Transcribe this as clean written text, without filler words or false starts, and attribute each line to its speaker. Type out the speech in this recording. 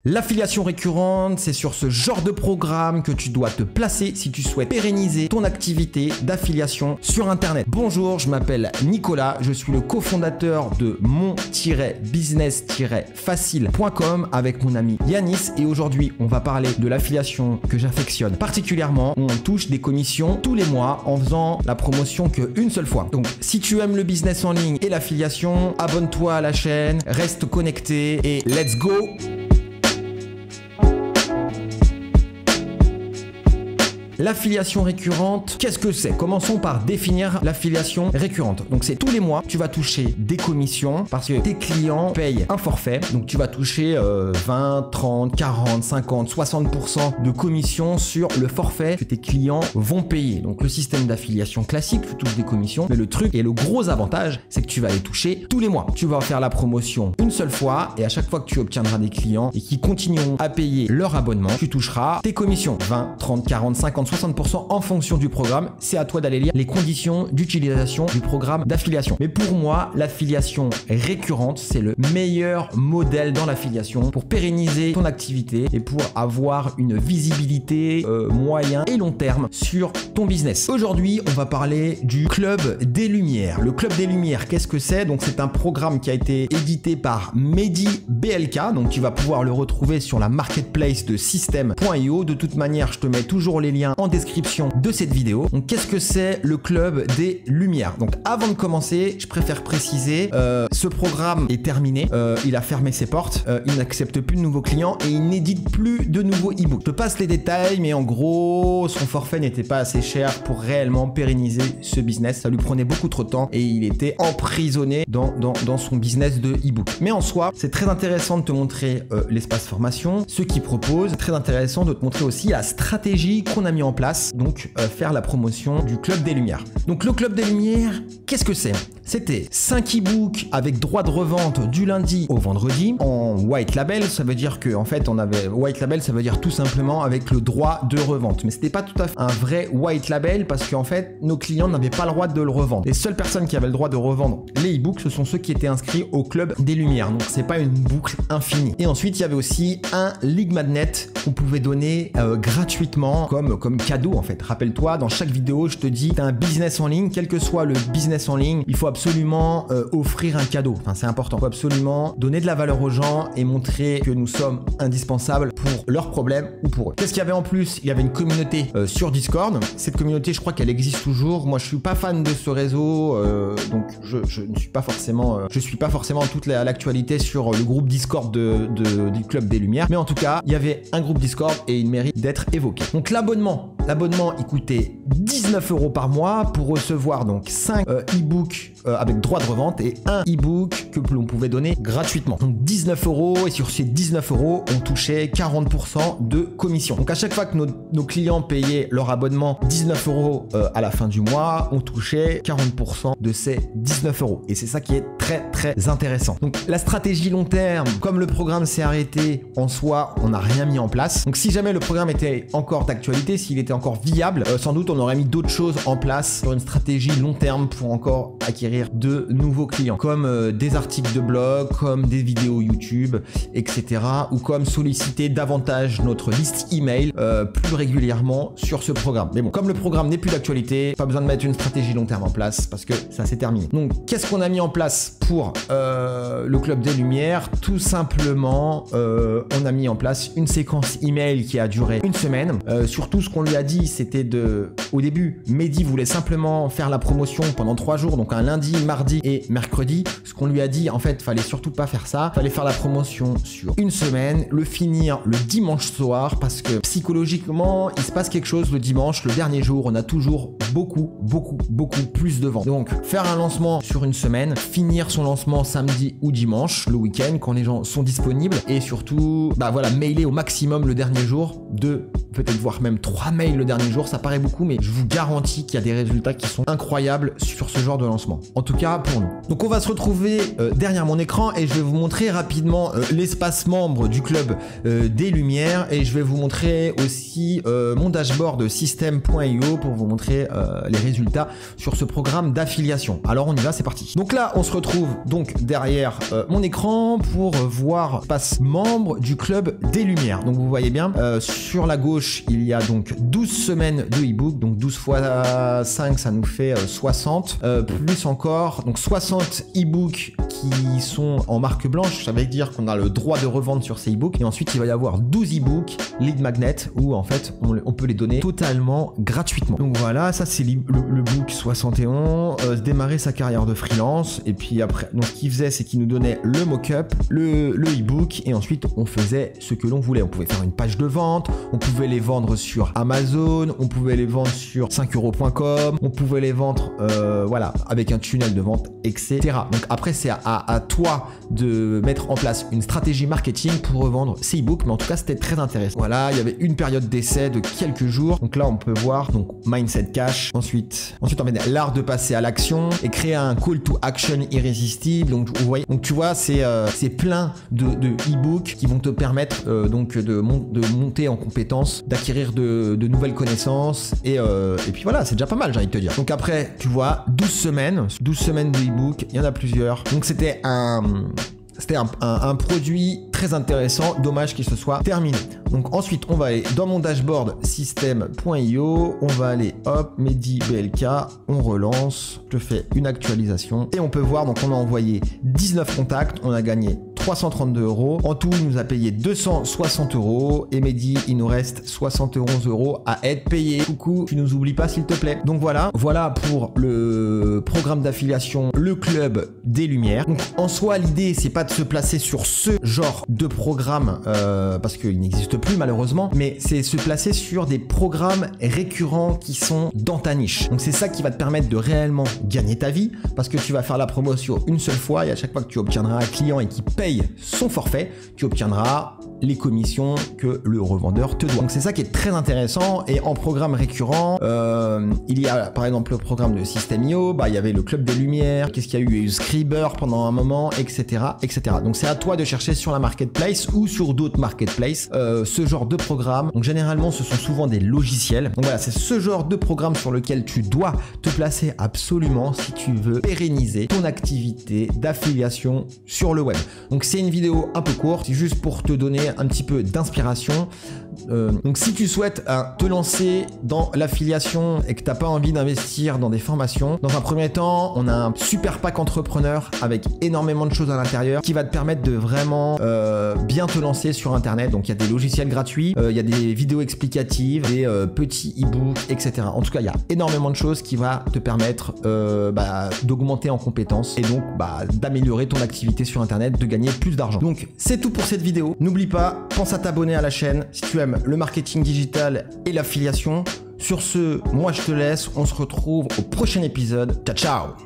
Speaker 1: L'affiliation récurrente, c'est sur ce genre de programme que tu dois te placer si tu souhaites pérenniser ton activité d'affiliation sur Internet. Bonjour, je m'appelle Nicolas, je suis le cofondateur de mon-business-facile.com avec mon ami Yanis et aujourd'hui, on va parler de l'affiliation que j'affectionne particulièrement où on touche des commissions tous les mois en faisant la promotion qu'une seule fois. Donc, si tu aimes le business en ligne et l'affiliation, abonne-toi à la chaîne, reste connecté et let's go! L'affiliation récurrente, qu'est-ce que c'est? Commençons par définir l'affiliation récurrente. Donc c'est tous les mois, tu vas toucher des commissions parce que tes clients payent un forfait. Donc tu vas toucher 20, 30, 40, 50, 60% de commissions sur le forfait que tes clients vont payer. Donc le système d'affiliation classique, tu touches des commissions. Mais le truc et le gros avantage, c'est que tu vas les toucher tous les mois. Tu vas faire la promotion une seule fois et à chaque fois que tu obtiendras des clients et qui continueront à payer leur abonnement, tu toucheras tes commissions. 20, 30, 40, 50, 60% en fonction du programme. C'est à toi d'aller lire les conditions d'utilisation du programme d'affiliation. Mais pour moi, l'affiliation récurrente, c'est le meilleur modèle dans l'affiliation pour pérenniser ton activité et pour avoir une visibilité moyen et long terme sur ton business. Aujourd'hui, on va parler du Club des Lumières. Le Club des Lumières, qu'est-ce que c'est? Donc, c'est un programme qui a été édité par Mehdi BLK. Donc, tu vas pouvoir le retrouver sur la marketplace de System.io. De toute manière, je te mets toujours les liens en description de cette vidéo. Donc qu'est-ce que c'est le Club des Lumières? Donc avant de commencer, je préfère préciser, ce programme est terminé, il a fermé ses portes, il n'accepte plus de nouveaux clients et il n'édite plus de nouveaux e-books. Je te passe les détails, mais en gros, son forfait n'était pas assez cher pour réellement pérenniser ce business. Ça lui prenait beaucoup trop de temps et il était emprisonné dans son business de e-book. Mais en soi, c'est très intéressant de te montrer l'espace formation, ce qu'il propose. C'est très intéressant de te montrer aussi la stratégie qu'on a mis en place, donc faire la promotion du Club des Lumières. Donc le Club des Lumières, qu'est-ce que c'est? C'était 5 e-books avec droit de revente du lundi au vendredi en white label. Ça veut dire que en fait on avait white label, ça veut dire tout simplement avec le droit de revente. Mais c'était pas tout à fait un vrai white label parce qu'en fait nos clients n'avaient pas le droit de le revendre. Les seules personnes qui avaient le droit de revendre les e-books, ce sont ceux qui étaient inscrits au Club des Lumières. Donc c'est pas une boucle infinie. Et ensuite il y avait aussi un lead magnet qu'on pouvait donner gratuitement comme cadeau en fait. Rappelle-toi, dans chaque vidéo, je te dis, tu as un business en ligne, quel que soit le business en ligne, il faut absolument offrir un cadeau. Enfin, c'est important. Il faut absolument donner de la valeur aux gens et montrer que nous sommes indispensables pour leurs problèmes ou pour eux. Qu'est-ce qu'il y avait en plus? Il y avait une communauté sur Discord. Cette communauté, je crois qu'elle existe toujours. Moi, je suis pas fan de ce réseau, donc je ne suis pas forcément, toute l'actualité sur le groupe Discord du Club des Lumières. Mais en tout cas, il y avait un groupe Discord et il mérite d'être évoqué. Donc l'abonnement, il coûtait 19 € par mois pour recevoir donc 5 e-books avec droit de revente et un e-book que l'on pouvait donner gratuitement. Donc 19 € et sur ces 19 €, on touchait 40% de commission. Donc à chaque fois que nos clients payaient leur abonnement 19 € à la fin du mois, on touchait 40% de ces 19 €. Et c'est ça qui est très très intéressant. Donc la stratégie long terme, comme le programme s'est arrêté, en soi, on n'a rien mis en place. Donc si jamais le programme était encore d'actualité, s'il était encore viable, sans doute on aurait mis d'autres choses en place sur une stratégie long terme pour encore acquérir de nouveaux clients, comme des articles de blog, comme des vidéos YouTube, etc. ou comme solliciter davantage notre liste email plus régulièrement sur ce programme. Mais bon, comme le programme n'est plus d'actualité, pas besoin de mettre une stratégie long terme en place parce que ça s'est terminé. Donc qu'est-ce qu'on a mis en place pour le Club des Lumières? Tout simplement, on a mis en place une séquence email qui a duré une semaine. Surtout ce qu'on lui a dit, c'était au début, Mehdi voulait simplement faire la promotion pendant 3 jours, donc un lundi, mardi et mercredi. Ce qu'on lui a dit, en fait, fallait surtout pas faire ça. Fallait faire la promotion sur une semaine, le finir le dimanche soir parce que psychologiquement, il se passe quelque chose le dimanche, le dernier jour, on a toujours beaucoup plus de ventes. Donc, faire un lancement sur une semaine, finir son lancement samedi ou dimanche, le week-end, quand les gens sont disponibles et surtout, mailer au maximum le dernier jour de peut-être voire même 3 mails le dernier jour. Ça paraît beaucoup, mais je vous garantis qu'il y a des résultats qui sont incroyables sur ce genre de lancement. En tout cas, pour nous. Donc on va se retrouver derrière mon écran et je vais vous montrer rapidement l'espace membre du club des Lumières et je vais vous montrer aussi mon dashboard system.io pour vous montrer les résultats sur ce programme d'affiliation. Alors on y va, c'est parti. Donc là, on se retrouve donc derrière mon écran pour voir l'espace membre du club des Lumières. Donc vous voyez bien, sur la gauche, il y a donc 12 semaines de e-book, donc 12 fois 5, ça nous fait 60, plus encore, donc 60 e-books qui sont en marque blanche, ça veut dire qu'on a le droit de revendre sur ces e-books, et ensuite il va y avoir 12 e-books lead magnet où en fait on peut les donner totalement gratuitement. Donc voilà, ça c'est le book 71, démarrer sa carrière de freelance, et puis après, donc ce qu'il faisait, c'est qu'il nous donnait le mock-up, le e-book, et ensuite on faisait ce que l'on voulait. On pouvait faire une page de vente, on pouvait les vendre sur Amazon, on pouvait les vendre sur 5euros.com, on pouvait les vendre voilà, avec un tunnel de vente, etc. Donc après c'est à toi de mettre en place une stratégie marketing pour revendre ces e-books, mais en tout cas c'était très intéressant. Voilà, il y avait une période d'essai de quelques jours, donc là on peut voir donc mindset cash, ensuite on met l'art de passer à l'action et créer un call to action irrésistible. Donc vous voyez, donc tu vois, c'est plein de e-books qui vont te permettre donc de monter en compétences, d'acquérir de nouvelles connaissances et puis voilà, c'est déjà pas mal, j'ai envie de te dire. Donc après tu vois 12 semaines de e-book, il y en a plusieurs. Donc c'était un produit très intéressant, dommage qu'il se soit terminé. Donc ensuite on va aller dans mon dashboard system.io, on va aller hop, Mehdi BLK, on relance, je fais une actualisation et on peut voir, donc on a envoyé 19 contacts, on a gagné 332 €. En tout, il nous a payé 260 € et Mehdi, il nous reste 71 € à être payé. Coucou, tu nous oublies pas s'il te plaît. Donc voilà pour le programme d'affiliation, le club des Lumières. Donc en soi, l'idée, c'est pas de se placer sur ce genre de programme parce qu'il n'existe plus malheureusement, mais c'est se placer sur des programmes récurrents qui sont dans ta niche. Donc c'est ça qui va te permettre de réellement gagner ta vie parce que tu vas faire la promotion une seule fois et à chaque fois que tu obtiendras un client et qui paye son forfait, tu obtiendras les commissions que le revendeur te doit. Donc c'est ça qui est très intéressant. Et en programme récurrent, il y a par exemple le programme de System.io, il y avait le club des Lumières, qu'est-ce qu'il y a eu? Il y a eu Scriber pendant un moment, etc. Donc c'est à toi de chercher sur la marketplace ou sur d'autres marketplaces ce genre de programme. Donc généralement ce sont souvent des logiciels. Donc voilà, c'est ce genre de programme sur lequel tu dois te placer absolument si tu veux pérenniser ton activité d'affiliation sur le web. Donc c'est une vidéo un peu courte, c'est juste pour te donner un petit peu d'inspiration. Donc si tu souhaites te lancer dans l'affiliation et que tu n'as pas envie d'investir dans des formations, dans un premier temps, on a un super pack entrepreneur avec énormément de choses à l'intérieur qui va te permettre de vraiment bien te lancer sur internet. Donc il y a des logiciels gratuits, il y a des vidéos explicatives, des petits e-books, etc. En tout cas, il y a énormément de choses qui va te permettre d'augmenter en compétences et donc d'améliorer ton activité sur internet, de gagner plus d'argent. Donc c'est tout pour cette vidéo. N'oublie pas, pense à t'abonner à la chaîne si tu aimes le marketing digital et l'affiliation. Sur ce, moi je te laisse, on se retrouve au prochain épisode. Ciao ciao.